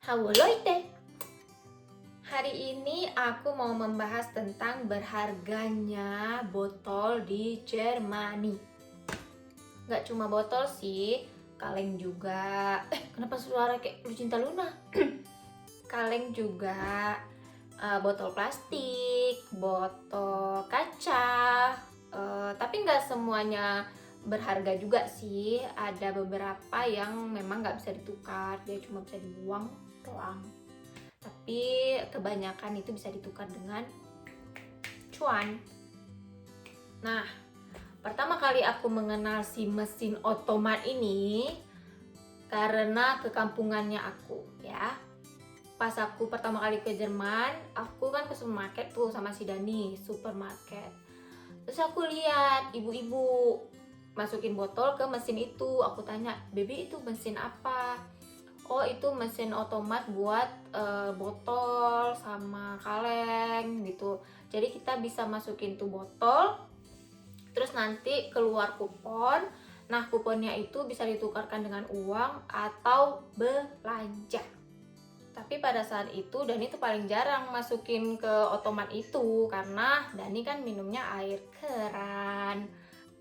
Halo Leute, hari ini aku mau membahas tentang berharganya botol di Jermani. Gak cuma botol sih, kaleng juga. Kenapa suara kayak Lucinta Luna? Kaleng juga, botol plastik, botol kaca. Tapi nggak semuanya berharga juga sih. Ada beberapa yang memang nggak bisa ditukar, dia cuma bisa dibuang doang. Tapi kebanyakan itu bisa ditukar dengan cuan. Nah, pertama kali aku mengenal si mesin otomat ini karena kekampungannya aku ya. Pas aku pertama kali ke Jerman, aku kan ke supermarket tuh sama si Dani, supermarket. Terus aku lihat ibu-ibu masukin botol ke mesin itu. Aku tanya, "Baby, itu mesin apa?" Oh, itu mesin otomat buat botol sama kaleng gitu. Jadi kita bisa masukin tuh botol, terus nanti keluar kupon. Nah, kuponnya itu bisa ditukarkan dengan uang atau belanja. Tapi pada saat itu Dani tuh paling jarang masukin ke otomat itu karena Dani kan minumnya air keran.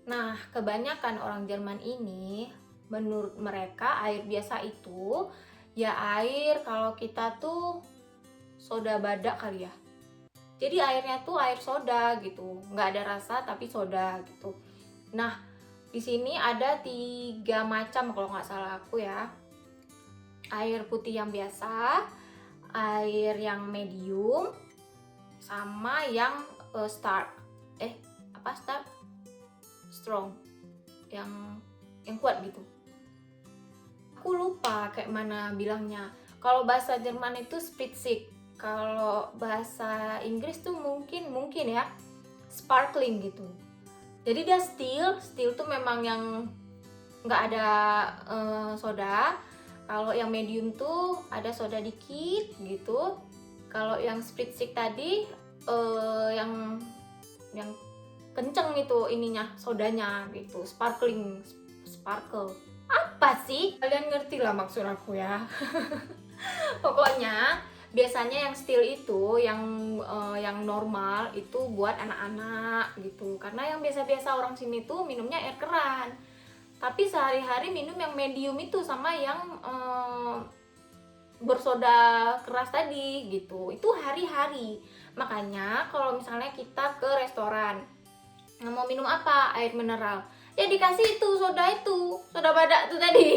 Nah, kebanyakan orang Jerman ini menurut mereka air biasa itu ya air kalau kita tuh soda badak kali ya. Jadi airnya tuh air soda gitu, nggak ada rasa tapi soda gitu. Nah, di sini ada 3 macam kalau nggak salah aku ya. Air putih yang biasa, air yang medium, sama yang stark. Apa stark? Strong. Yang kuat gitu. Aku lupa kayak mana bilangnya. Kalau bahasa Jerman itu Spritzig. Kalau bahasa Inggris tuh mungkin ya sparkling gitu. Jadi dia still tuh memang yang nggak ada soda. Kalau yang medium tuh ada soda dikit gitu. Kalau yang Spritzig tadi yang kenceng itu ininya sodanya gitu, sparkle. Apa sih? Kalian ngerti lah maksud aku ya. Pokoknya biasanya yang steel itu yang normal itu buat anak-anak gitu. Karena yang biasa-biasa orang sini tuh minumnya air keran. Tapi sehari-hari minum yang medium itu sama yang bersoda keras tadi gitu. Itu hari-hari. Makanya kalau misalnya kita ke restoran, mau minum apa? Air mineral. Ya dikasih itu, soda badak tuh tadi.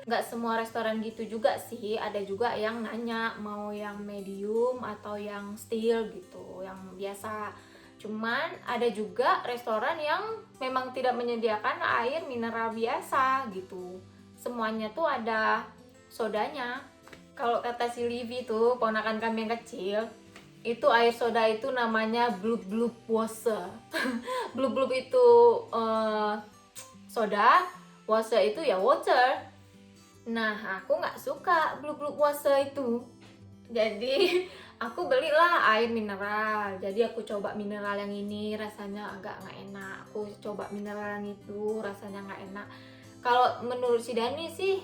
Nggak semua restoran gitu juga sih, ada juga yang nanya mau yang medium atau yang steel gitu, yang biasa. Cuman ada juga restoran yang memang tidak menyediakan air mineral biasa gitu, semuanya tuh ada sodanya. Kalau kata si Livi tuh, ponakan kami yang kecil, itu air soda itu namanya blub blub Wasser. Blub blub itu soda, Wasser itu ya water. Nah, aku nggak suka blub blub Wasser itu. Jadi aku belilah air mineral. Jadi aku coba mineral yang ini rasanya agak nggak enak. Aku coba mineral yang itu rasanya nggak enak. Kalau menurut si Dani sih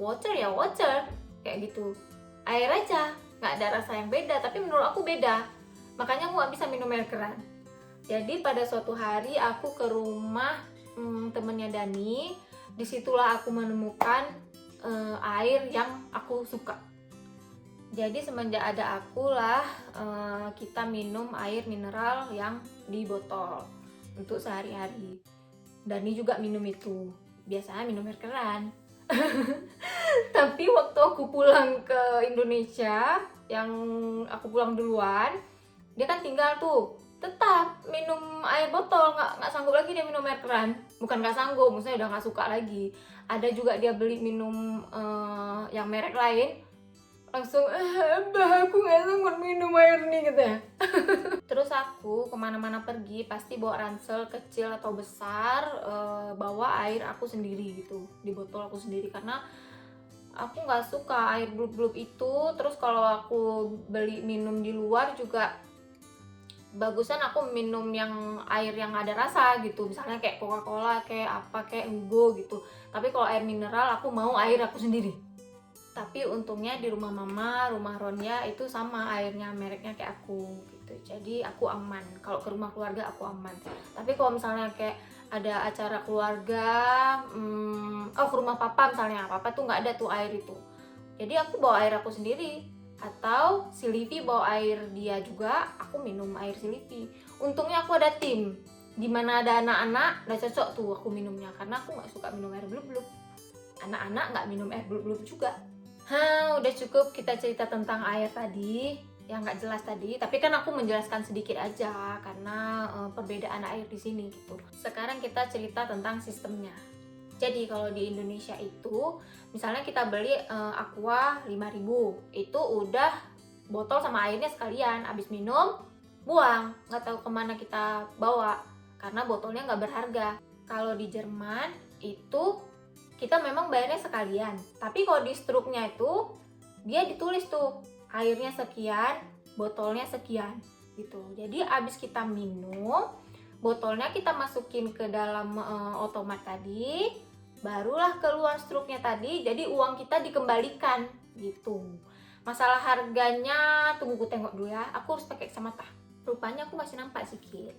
water ya water kayak gitu. Air aja, nggak ada rasa yang beda. Tapi menurut aku beda. Makanya aku nggak bisa minum air keran. Jadi pada suatu hari aku ke rumah temennya Dani. Disitulah aku menemukan air yang aku suka. Jadi semenjak ada aku lah kita minum air mineral yang di botol untuk sehari-hari. Dani juga minum itu. Biasanya minum air keran. Tapi waktu aku pulang ke Indonesia, yang aku pulang duluan, dia kan tinggal tuh tetap minum air botol, nggak sanggup lagi dia minum air keran. Bukan nggak sanggup, maksudnya udah nggak suka lagi. Ada juga dia beli minum yang merek lain, langsung bah aku nggak sanggup minum air nih gitu ya. Terus aku kemana-mana pergi pasti bawa ransel kecil atau besar, bawa air aku sendiri gitu, di botol aku sendiri, karena aku nggak suka air blub-blub itu. Terus kalau aku beli minum di luar juga bagusan aku minum yang air yang ada rasa gitu, misalnya kayak Coca-Cola, kayak apa, kayak Hugo gitu. Tapi kalau air mineral aku mau air aku sendiri. Tapi untungnya di rumah mama, rumah Ronja itu sama airnya, mereknya kayak aku gitu. Jadi aku aman. Kalau ke rumah keluarga aku aman. Tapi kalau misalnya kayak ada acara keluarga, ke rumah papa misalnya, papa tuh nggak ada tuh air itu. Jadi aku bawa air aku sendiri. Atau si Livi bawa air dia juga, aku minum air si Livi. Untungnya aku ada tim. Dimana ada anak-anak, udah cocok tuh aku minumnya. Karena aku nggak suka minum air blub-blub. Anak-anak nggak minum air blub-blub juga. Udah cukup kita cerita tentang air tadi yang nggak jelas tadi. Tapi kan aku menjelaskan sedikit aja karena perbedaan air di sini gitu. Sekarang kita cerita tentang sistemnya. Jadi kalau di Indonesia itu, misalnya kita beli Aqua 5.000, itu udah botol sama airnya sekalian. Abis minum, buang. Nggak tahu kemana kita bawa karena botolnya nggak berharga. Kalau di Jerman itu kita memang bayarnya sekalian, tapi kalau di struknya itu dia ditulis tuh airnya sekian, botolnya sekian gitu. Jadi abis kita minum, botolnya kita masukin ke dalam otomat tadi, barulah keluar struknya tadi, jadi uang kita dikembalikan gitu. Masalah harganya, tunggu gue tengok dulu ya, aku harus pakai kacamata. Rupanya aku masih nampak sedikit.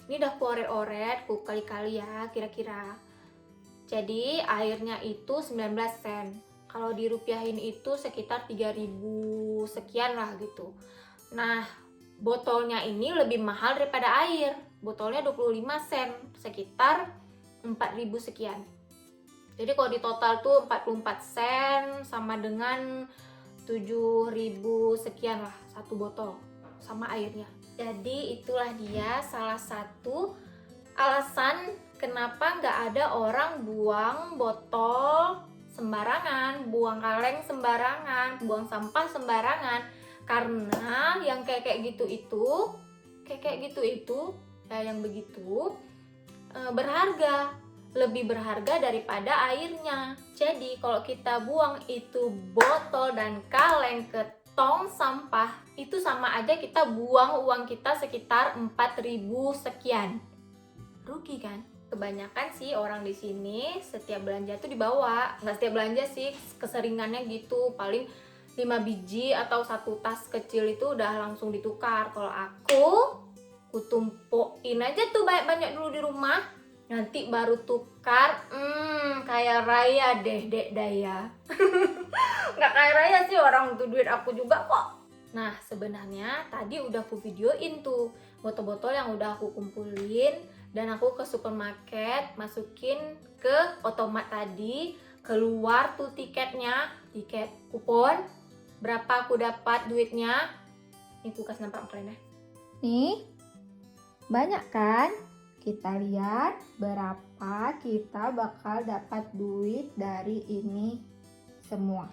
Ini udah ku oret-oret, ku kali-kali ya kira-kira. Jadi airnya itu 19 sen. Kalau dirupiahin itu sekitar 3.000 sekian lah gitu. Nah, botolnya ini lebih mahal daripada air. Botolnya 25 sen, sekitar 4.000 sekian. Jadi kalau di total tuh 44 sen sama dengan 7.000 sekian lah satu botol sama airnya. Jadi itulah dia salah satu alasan kenapa nggak ada orang buang botol sembarangan, buang kaleng sembarangan, buang sampah sembarangan. Karena yang kayak gitu itu, yang begitu berharga, lebih berharga daripada airnya. Jadi kalau kita buang itu botol dan kaleng ke tong sampah, itu sama aja kita buang uang kita sekitar 4.000 sekian. Rugi kan? Kebanyakan sih orang di sini setiap belanja tuh dibawa. Nggak setiap belanja sih, keseringannya gitu. Paling 5 biji atau satu tas kecil itu udah langsung ditukar. Kalau aku tumpuin aja tuh banyak-banyak dulu di rumah. Nanti baru tukar, kayak raya deh, Dek Daya. Nggak kayak raya sih, orang tuh duit aku juga kok. Nah, sebenarnya tadi udah aku videoin tuh botol-botol yang udah aku kumpulin. Dan aku ke supermarket, masukin ke otomat tadi, keluar tuh tiketnya, tiket kupon, berapa aku dapat duitnya. Ini kulkas nampak keren ya. Nih, banyak kan? Kita lihat berapa kita bakal dapat duit dari ini semua.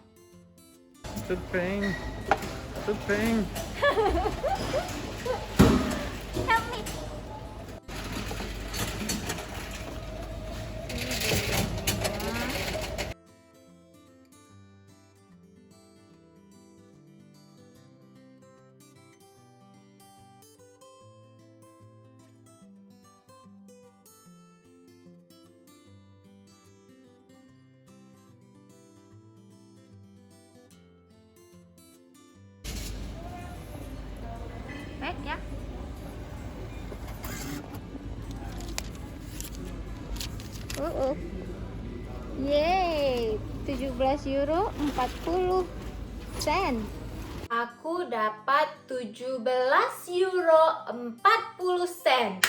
Tupeng. Help me. Baik ya. Yeay, 17 euro 40 sen. Aku dapat 17 euro 40 sen.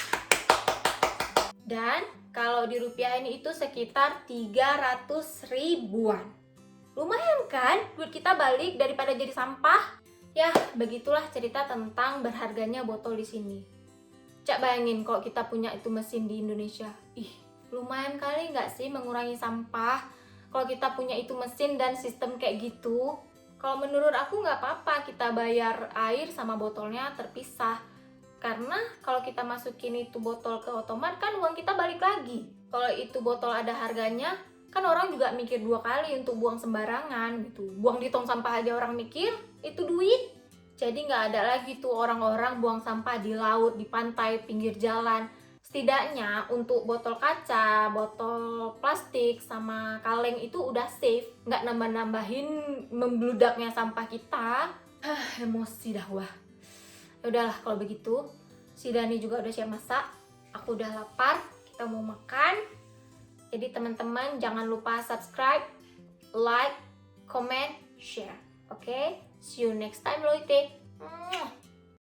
Dan kalau dirupiahin itu sekitar 300 ribuan. Lumayan kan duit kita balik daripada jadi sampah? Ya, begitulah cerita tentang berharganya botol di sini. Cak bayangin kalau kita punya itu mesin di Indonesia. Lumayan kali nggak sih mengurangi sampah kalau kita punya itu mesin dan sistem kayak gitu. Kalau menurut aku nggak apa-apa kita bayar air sama botolnya terpisah. Karena kalau kita masukin itu botol ke otomat kan uang kita balik lagi. Kalau itu botol ada harganya, kan orang juga mikir 2 kali untuk buang sembarangan gitu. Buang di tong sampah aja orang mikir, itu duit. Jadi nggak ada lagi tuh orang-orang buang sampah di laut, di pantai, pinggir jalan. setidaknya untuk botol kaca, botol plastik, sama kaleng itu udah safe, nggak nambah-nambahin membludaknya sampah kita. Emosi dah wah. Ya udahlah kalau begitu. Si Dani juga udah siap masak. Aku udah lapar, kita mau makan. Jadi teman-teman jangan lupa subscribe, like, comment, share. Oke? See you next time, Loite.